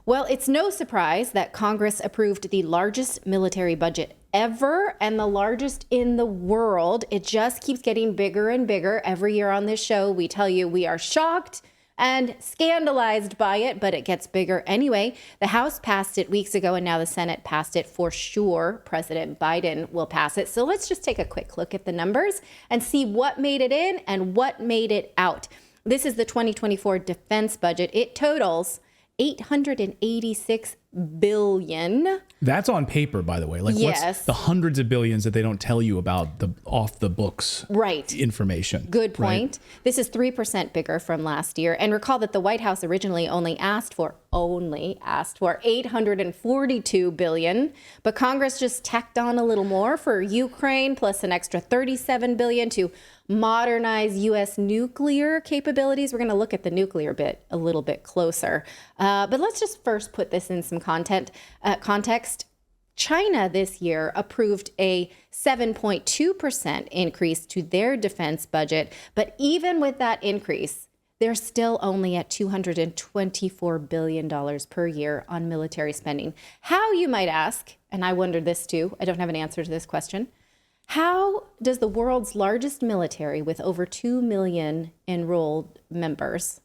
Well, it's no surprise that Congress approved the largest military budget ever and the largest in the world. It just keeps getting bigger and bigger. Every year on this show, we tell you we are shocked and scandalized by it, but it gets bigger anyway. The House passed it weeks ago, and now the Senate passed it for sure. President Biden will pass it. So let's just take a quick look at the numbers and see what made it in and what made it out. This is the 2024 defense budget. It totals $886 billion. That's on paper, by the way. Like, yes. What's the hundreds of billions that they don't tell you about the off the books information? Good point. Right? This is 3% bigger from last year. And recall that the White House originally only asked for $842 billion, but Congress just tacked on a little more for Ukraine, plus an extra $37 billion to modernize U.S. nuclear capabilities. We're going to look at the nuclear bit a little bit closer. But let's just first put this in some context. China this year approved a 7.2% increase to their defense budget. But even with that increase, they're still only at $224 billion per year on military spending. How, you might ask, and I wondered this too, I don't have an answer to this question. How does the world's largest military with over 2 million enrolled members,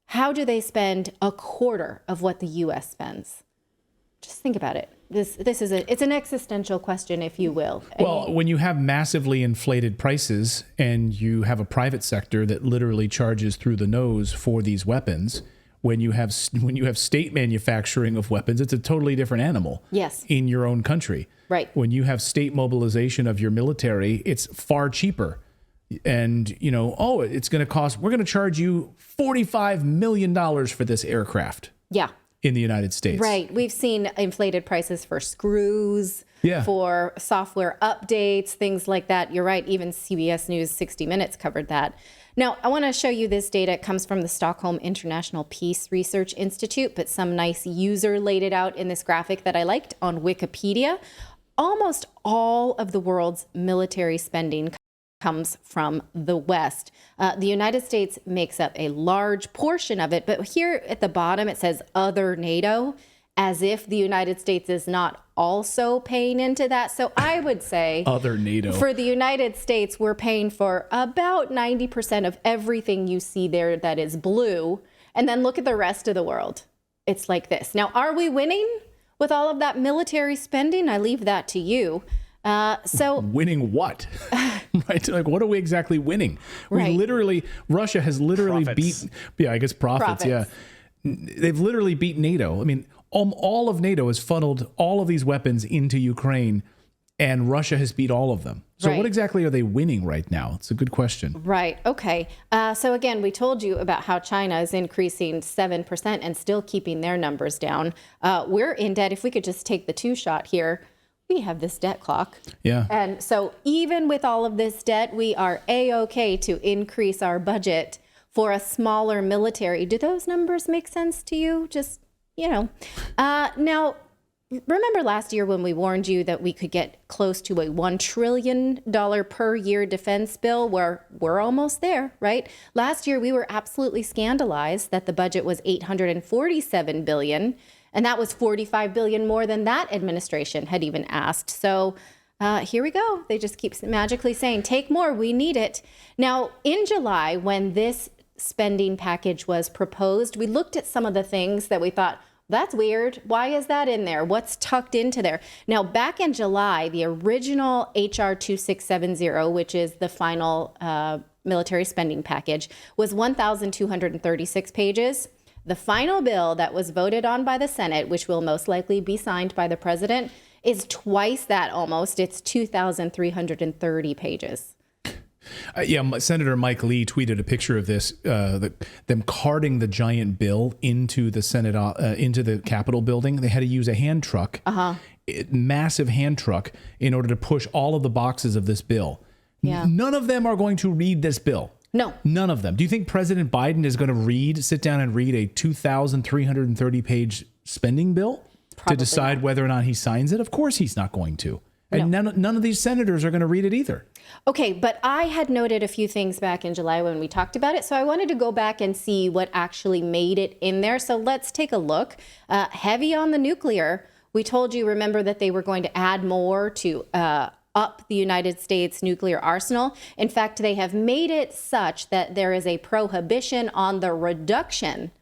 how do they spend a quarter of what the U.S. spends? Just think about it. It's an existential question, if you will. Well, when you have massively inflated prices and you have a private sector that literally charges through the nose for these weapons, when you have state manufacturing of weapons, it's a totally different animal. Yes. In your own country. Right. When you have state mobilization of your military, it's far cheaper. And, it's going to cost, we're going to charge you $45 million for this aircraft. Yeah. In the United States. Right. We've seen inflated prices for screws, for software updates, things like that. You're right. Even CBS News 60 Minutes covered that. Now, I want to show you this data. It comes from the Stockholm International Peace Research Institute, but some nice user laid it out in this graphic that I liked on Wikipedia. Almost all of the world's military spending comes from the West. The United States makes up a large portion of it, but here at the bottom it says other NATO, as if the United States is not also paying into that. So I would say other NATO. For the United States, we're paying for about 90% of everything you see there that is blue. And then look at the rest of the world. It's like this. Now, are we winning with all of that military spending? I leave that to you. So winning what? Right? Like, what are we exactly winning? Russia has literally beat, I guess profits. Yeah. They've literally beat NATO. I mean, all of NATO has funneled all of these weapons into Ukraine, and Russia has beat all of them. So what exactly are they winning right now? It's a good question. Right. Okay. So again, we told you about how China is increasing 7% and still keeping their numbers down. We're in debt. If we could just take the two shot here, we have this debt clock. Yeah. And so even with all of this debt, we are A-okay to increase our budget for a smaller military. Do those numbers make sense to you? Just, now, remember last year when we warned you that we could get close to a $1 trillion per year defense bill? We're almost there, right? Last year, we were absolutely scandalized that the budget was $847 billion, and that was $45 billion more than that administration had even asked. So here we go. They just keep magically saying, take more, we need it. Now, in July, when this spending package was proposed, we looked at some of the things that we thought, that's weird. Why is that in there? What's tucked into there? Now, back in July, the original HR 2670, which is the final military spending package, was 1,236 pages. The final bill that was voted on by the Senate, which will most likely be signed by the president, is twice that almost. It's 2,330 pages. Senator Mike Lee tweeted a picture of this, them carting the giant bill into the Senate, into the Capitol building. They had to use a hand truck, massive hand truck, in order to push all of the boxes of this bill. Yeah. None of them are going to read this bill. No. None of them. Do you think President Biden is going to sit down and read a 2,330 page spending bill to decide whether or not he signs it? Of course he's not going to. And none of these senators are going to read it either. Okay, but I had noted a few things back in July when we talked about it, so I wanted to go back and see what actually made it in there. So let's take a look. Heavy on the nuclear. We told you, remember, that they were going to add more to up the United States nuclear arsenal. In fact, they have made it such that there is a prohibition on the reduction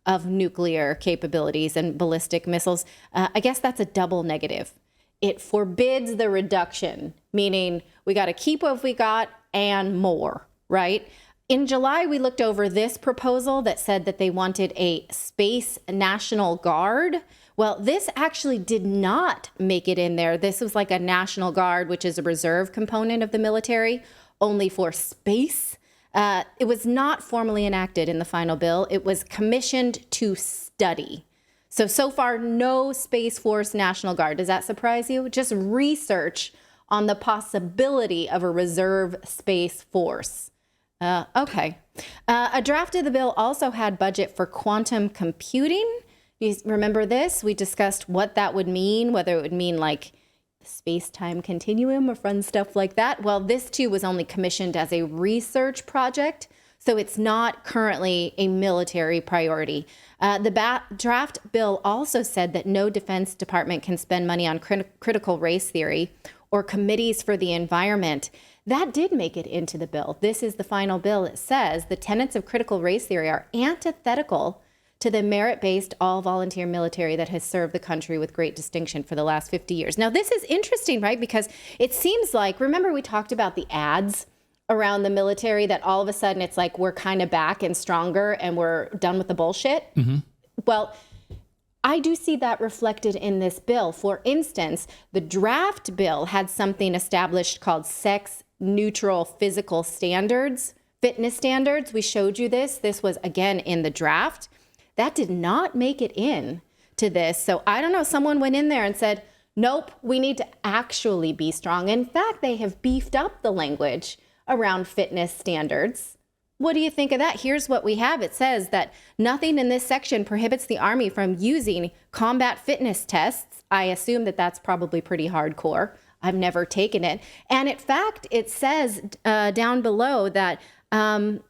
of nuclear capabilities and ballistic missiles. I guess that's a double negative. It forbids the reduction, meaning we got to keep what we got and more, right? In July, we looked over this proposal that said that they wanted a space National Guard. Well, this actually did not make it in there. This was like a National Guard, which is a reserve component of the military, only for space. It was not formally enacted in the final bill. It was commissioned to study. So far, no Space Force National Guard. Does that surprise you? Just research on the possibility of a reserve space force. Okay. A draft of the bill also had budget for quantum computing. You remember this? We discussed what that would mean, whether it would mean like space-time continuum or fun stuff like that. Well, this too was only commissioned as a research project, so it's not currently a military priority. The draft bill also said that no Defense Department can spend money on critical race theory or committees for the environment. That did make it into the bill. This is the final bill. It says the tenets of critical race theory are antithetical to the merit-based all-volunteer military that has served the country with great distinction for the last 50 years. Now, this is interesting, right? Because it seems like, remember we talked about the ads around the military that all of a sudden it's like we're kind of back and stronger and we're done with the bullshit? Mm-hmm. Well, I do see that reflected in this bill. For instance, the draft bill had something established called sex-neutral physical standards, fitness standards. We showed you this. This was, again, in the draft. That did not make it in to this. So I don't know, someone went in there and said, nope, we need to actually be strong. In fact, they have beefed up the language around fitness standards. What do you think of that? Here's what we have. It says that nothing in this section prohibits the Army from using combat fitness tests. I assume that that's probably pretty hardcore. I've never taken it. And in fact, it says down below that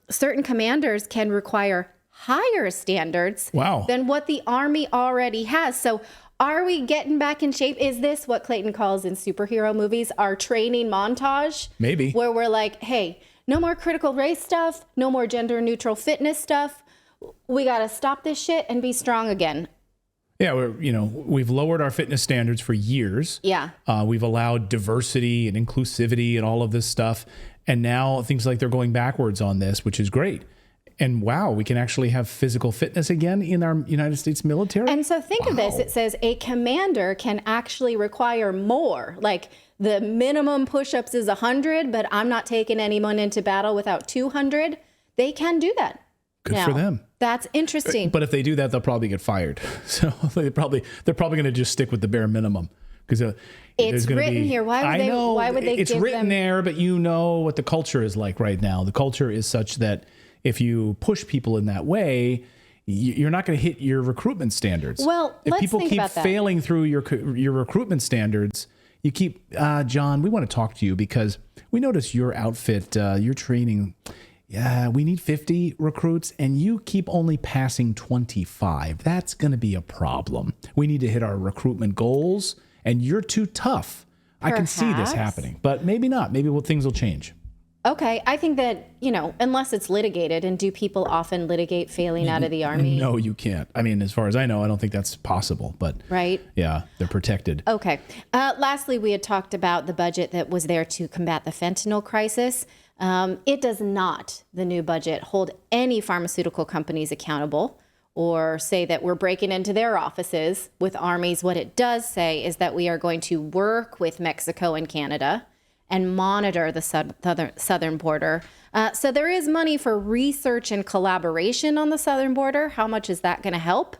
certain commanders can require higher standards than what the Army already has. So are we getting back in shape? Is this what Clayton calls in superhero movies our training montage? Maybe. Where we're like, hey, no more critical race stuff, no more gender neutral fitness stuff. We got to stop this shit and be strong again. Yeah, we've lowered our fitness standards for years. Yeah. We've allowed diversity and inclusivity and all of this stuff. And now things like they're going backwards on this, which is great. And wow, we can actually have physical fitness again in our United States military. And so think of this. It says a commander can actually require more. Like the minimum push-ups is 100, but I'm not taking anyone into battle without 200. They can do that. Good for them. That's interesting. But if they do that, they'll probably get fired. So they're probably going to just stick with the bare minimum. Because it's written here. Why would they? It's written there, but you know what the culture is like right now. The culture is such that if you push people in that way, you're not going to hit your recruitment standards. Well, if let's people think keep about that. failing through your recruitment standards, you keep John. We want to talk to you because we notice your outfit, your training. Yeah, we need 50 recruits, and you keep only passing 25. That's going to be a problem. We need to hit our recruitment goals, and you're too tough. Perhaps. I can see this happening, but maybe not. Maybe things will change. Okay, I think that, unless it's litigated, and do people often litigate failing out of the Army? No, you can't. I mean, as far as I know, I don't think that's possible, but right? Yeah, they're protected. Okay. Lastly, we had talked about the budget that was there to combat the fentanyl crisis. It does not, the new budget, hold any pharmaceutical companies accountable or say that we're breaking into their offices with armies. What it does say is that we are going to work with Mexico and Canada and monitor the southern border. So there is money for research and collaboration on the southern border. How much is that going to help?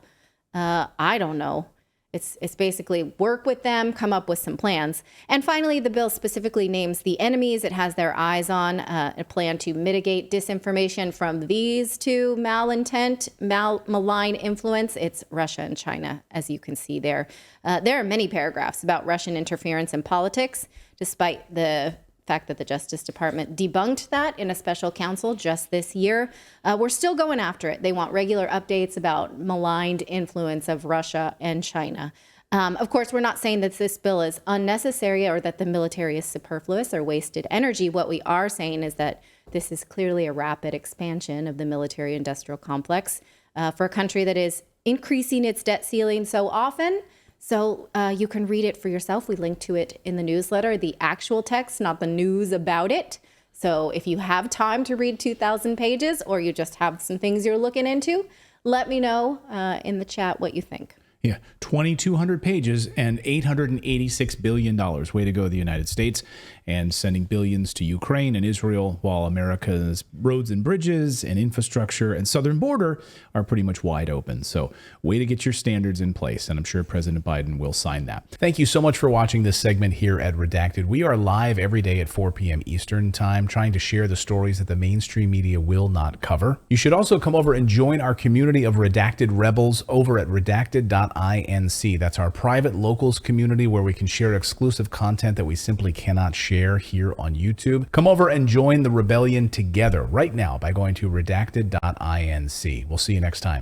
I don't know. It's basically work with them, come up with some plans. And finally, the bill specifically names the enemies it has their eyes on, a plan to mitigate disinformation from these two malign influence. It's Russia and China, as you can see there. There are many paragraphs about Russian interference in politics, despite the fact that the Justice Department debunked that in a special counsel just this year. We're still going after it. They want regular updates about maligned influence of Russia and China. Of course, we're not saying that this bill is unnecessary or that the military is superfluous or wasted energy. What we are saying is that this is clearly a rapid expansion of the military-industrial complex for a country that is increasing its debt ceiling so often. So you can read it for yourself. We link to it in the newsletter, the actual text, not the news about it. So if you have time to read 2,000 pages or you just have some things you're looking into, let me know in the chat what you think. Yeah, 2,200 pages and $886 billion. Way to go, the United States, and sending billions to Ukraine and Israel, while America's roads and bridges and infrastructure and southern border are pretty much wide open. So way to get your standards in place, and I'm sure President Biden will sign that. Thank you so much for watching this segment here at Redacted. We are live every day at 4 p.m. Eastern Time, trying to share the stories that the mainstream media will not cover. You should also come over and join our community of Redacted Rebels over at redacted.inc. That's our private locals community where we can share exclusive content that we simply cannot share here on YouTube. Come over and join the rebellion together right now by going to redacted.inc. We'll see you next time.